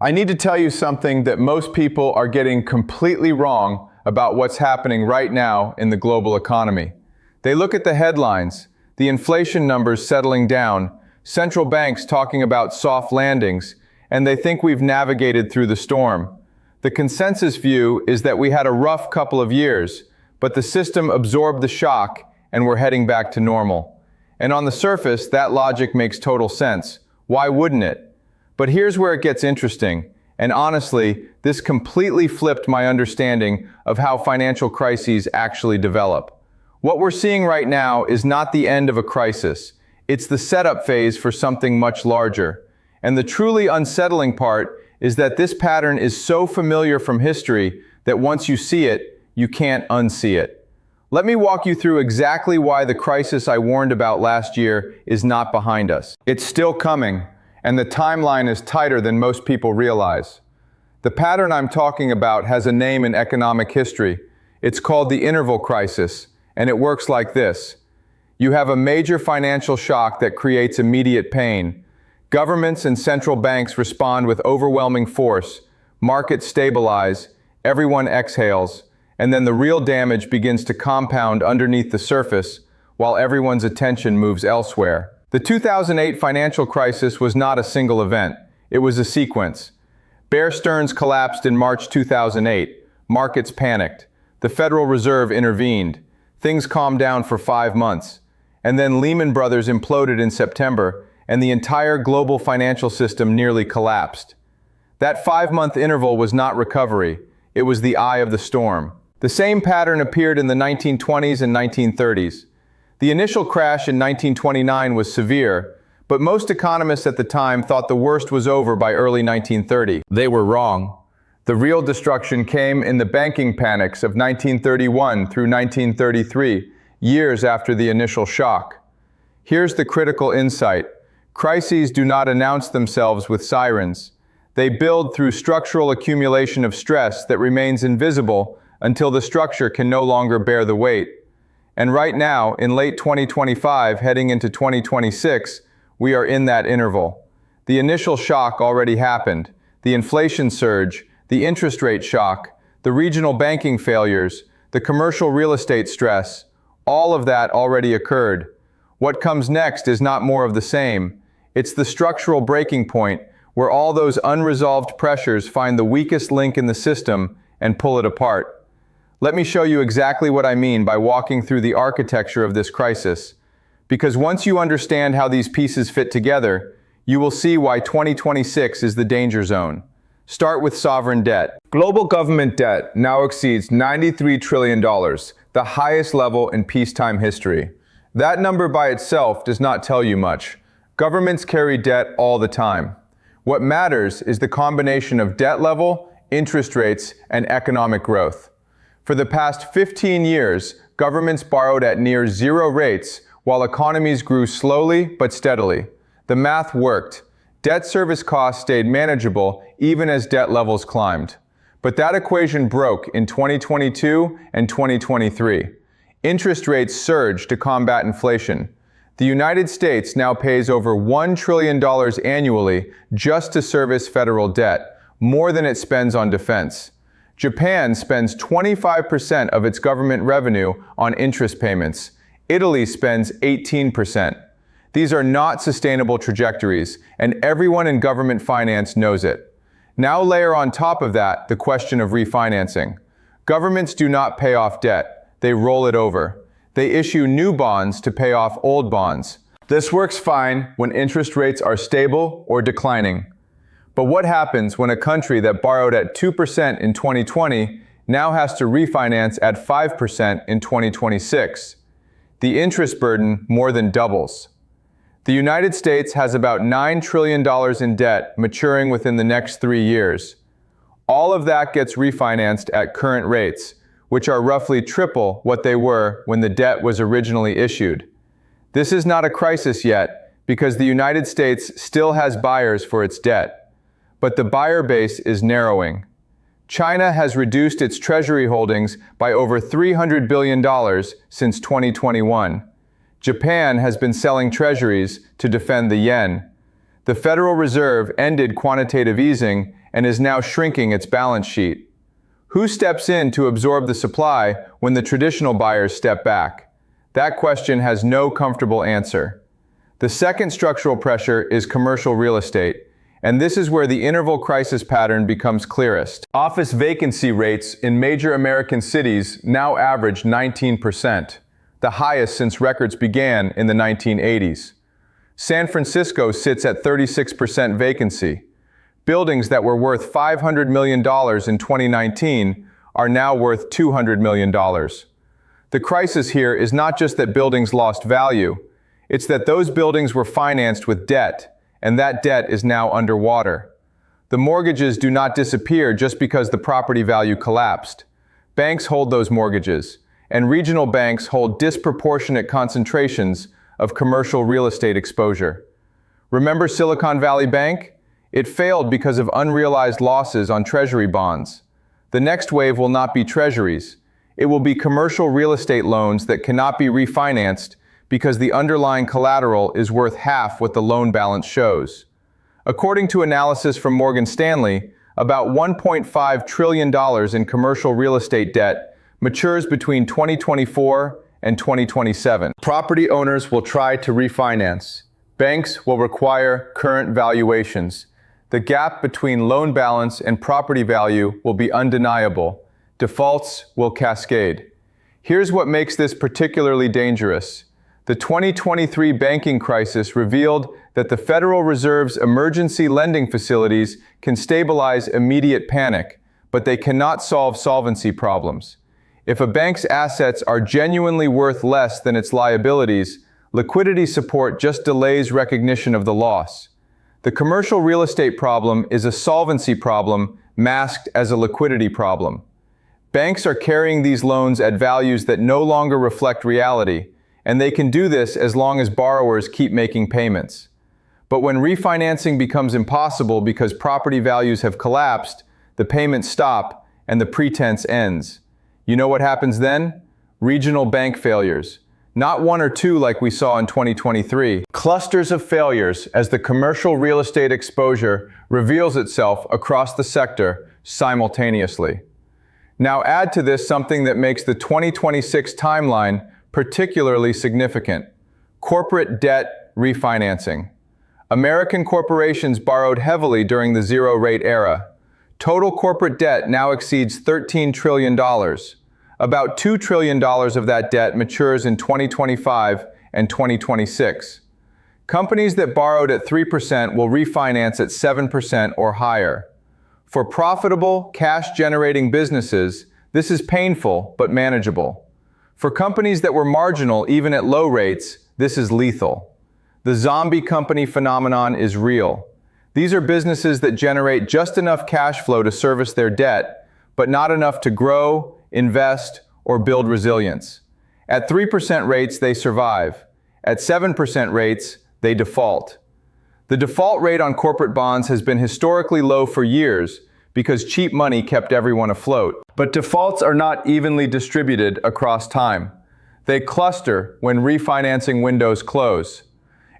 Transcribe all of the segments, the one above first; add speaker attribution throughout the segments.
Speaker 1: I need to tell you something that most people are getting completely wrong about what's happening right now in the global economy. They look at the headlines, the inflation numbers settling down, central banks talking about soft landings, and they think we've navigated through the storm. The consensus view is that we had a rough couple of years, but the system absorbed the shock and we're heading back to normal. And on the surface, that logic makes total sense. Why wouldn't it? But here's where it gets interesting, and honestly, this completely flipped my understanding of how financial crises actually develop. What we're seeing right now is not the end of a crisis. It's the setup phase for something much larger. And the truly unsettling part is that this pattern is so familiar from history that once you see it, you can't unsee it. Let me walk you through exactly why the crisis I warned about last year is not behind us. It's still coming, and the timeline is tighter than most people realize. The pattern I'm talking about has a name in economic history. It's called the interval crisis, and it works like this. You have a major financial shock that creates immediate pain. Governments and central banks respond with overwhelming force, markets stabilize, everyone exhales, and then the real damage begins to compound underneath the surface while everyone's attention moves elsewhere. The 2008 financial crisis was not a single event. It was a sequence. Bear Stearns collapsed in March 2008. Markets panicked. The Federal Reserve intervened. Things calmed down for 5 months. And then Lehman Brothers imploded in September, and the entire global financial system nearly collapsed. That 5-month interval was not recovery. It was the eye of the storm. The same pattern appeared in the 1920s and 1930s. The initial crash in 1929 was severe, but most economists at the time thought the worst was over by early 1930. They were wrong. The real destruction came in the banking panics of 1931 through 1933, years after the initial shock. Here's the critical insight. Crises do not announce themselves with sirens. They build through structural accumulation of stress that remains invisible until the structure can no longer bear the weight. And right now, in late 2025, heading into 2026, we are in that interval. The initial shock already happened. The inflation surge, the interest rate shock, the regional banking failures, the commercial real estate stress, all of that already occurred. What comes next is not more of the same. It's the structural breaking point where all those unresolved pressures find the weakest link in the system and pull it apart. Let me show you exactly what I mean by walking through the architecture of this crisis. Because once you understand how these pieces fit together, you will see why 2026 is the danger zone. Start with sovereign debt. Global government debt now exceeds $93 trillion, the highest level in peacetime history. That number by itself does not tell you much. Governments carry debt all the time. What matters is the combination of debt level, interest rates, and economic growth. For the past 15 years, governments borrowed at near zero rates while economies grew slowly but steadily. The math worked. Debt service costs stayed manageable even as debt levels climbed. But that equation broke in 2022 and 2023. Interest rates surged to combat inflation. The United States now pays over $1 trillion annually just to service federal debt, more than it spends on defense. Japan spends 25% of its government revenue on interest payments. Italy spends 18%. These are not sustainable trajectories, and everyone in government finance knows it. Now layer on top of that the question of refinancing. Governments do not pay off debt, they roll it over. They issue new bonds to pay off old bonds. This works fine when interest rates are stable or declining. But what happens when a country that borrowed at 2% in 2020 now has to refinance at 5% in 2026? The interest burden more than doubles. The United States has about $9 trillion in debt maturing within the next 3 years. All of that gets refinanced at current rates, which are roughly triple what they were when the debt was originally issued. This is not a crisis yet because the United States still has buyers for its debt. But the buyer base is narrowing. China has reduced its treasury holdings by over $300 billion since 2021. Japan has been selling treasuries to defend the yen. The Federal Reserve ended quantitative easing, and is now shrinking its balance sheet. Who steps in to absorb the supply when the traditional buyers step back? That question has no comfortable answer. The second structural pressure is commercial real estate, and this is where the interval crisis pattern becomes clearest. Office vacancy rates in major American cities now average 19%, the highest since records began in the 1980s. San Francisco sits at 36% vacancy. Buildings that were worth $500 million in 2019 are now worth $200 million. The crisis here is not just that buildings lost value, it's that those buildings were financed with debt, and that debt is now underwater. The mortgages do not disappear just because the property value collapsed. Banks hold those mortgages, and regional banks hold disproportionate concentrations of commercial real estate exposure. Remember Silicon Valley Bank? It failed because of unrealized losses on treasury bonds. The next wave will not be treasuries. It will be commercial real estate loans that cannot be refinanced because the underlying collateral is worth half what the loan balance shows. According to analysis from Morgan Stanley, about $1.5 trillion in commercial real estate debt matures between 2024 and 2027. Property owners will try to refinance. Banks will require current valuations. The gap between loan balance and property value will be undeniable. Defaults will cascade. Here's what makes this particularly dangerous. The 2023 banking crisis revealed that the Federal Reserve's emergency lending facilities can stabilize immediate panic, but they cannot solve solvency problems. If a bank's assets are genuinely worth less than its liabilities, liquidity support just delays recognition of the loss. The commercial real estate problem is a solvency problem masked as a liquidity problem. Banks are carrying these loans at values that no longer reflect reality, and they can do this as long as borrowers keep making payments. But when refinancing becomes impossible because property values have collapsed, the payments stop and the pretense ends. You know what happens then? Regional bank failures. Not one or two like we saw in 2023. Clusters of failures as the commercial real estate exposure reveals itself across the sector simultaneously. Now add to this something that makes the 2026 timeline particularly significant: corporate debt refinancing. American corporations borrowed heavily during the zero-rate era. Total corporate debt now exceeds $13 trillion. About $2 trillion of that debt matures in 2025 and 2026. Companies that borrowed at 3% will refinance at 7% or higher. For profitable, cash-generating businesses, this is painful but manageable. For companies that were marginal even at low rates, this is lethal. The zombie company phenomenon is real. These are businesses that generate just enough cash flow to service their debt, but not enough to grow, invest, or build resilience. At 3% rates, they survive. At 7% rates, they default. The default rate on corporate bonds has been historically low for years because cheap money kept everyone afloat. But defaults are not evenly distributed across time. They cluster when refinancing windows close.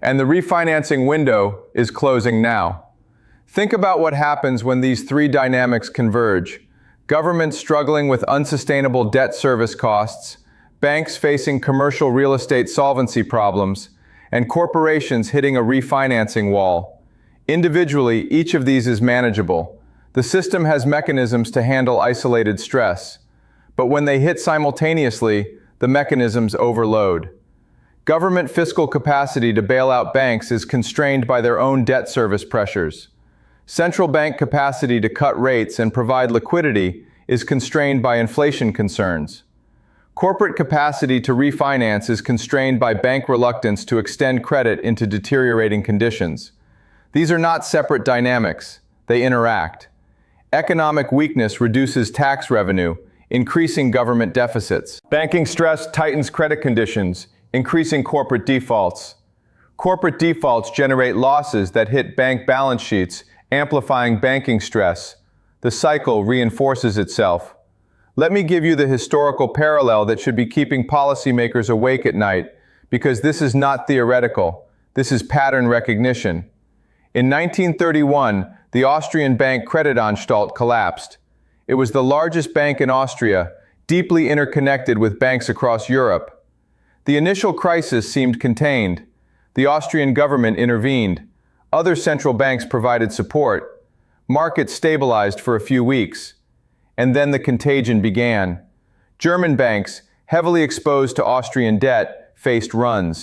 Speaker 1: And the refinancing window is closing now. Think about what happens when these three dynamics converge. Governments struggling with unsustainable debt service costs, banks facing commercial real estate solvency problems, and corporations hitting a refinancing wall. Individually, each of these is manageable. The system has mechanisms to handle isolated stress. But when they hit simultaneously, the mechanisms overload. Government fiscal capacity to bail out banks is constrained by their own debt service pressures. Central bank capacity to cut rates and provide liquidity is constrained by inflation concerns. Corporate capacity to refinance is constrained by bank reluctance to extend credit into deteriorating conditions. These are not separate dynamics, they interact. Economic weakness reduces tax revenue, increasing government deficits. Banking stress tightens credit conditions, increasing corporate defaults. Corporate defaults generate losses that hit bank balance sheets, amplifying banking stress. The cycle reinforces itself. Let me give you the historical parallel that should be keeping policymakers awake at night, because this is not theoretical. This is pattern recognition. In 1931, the Austrian bank Kreditanstalt collapsed. It was the largest bank in Austria, deeply interconnected with banks across Europe. The initial crisis seemed contained. The Austrian government intervened. Other central banks provided support. Markets stabilized for a few weeks. And then the contagion began. German banks, heavily exposed to Austrian debt, faced runs.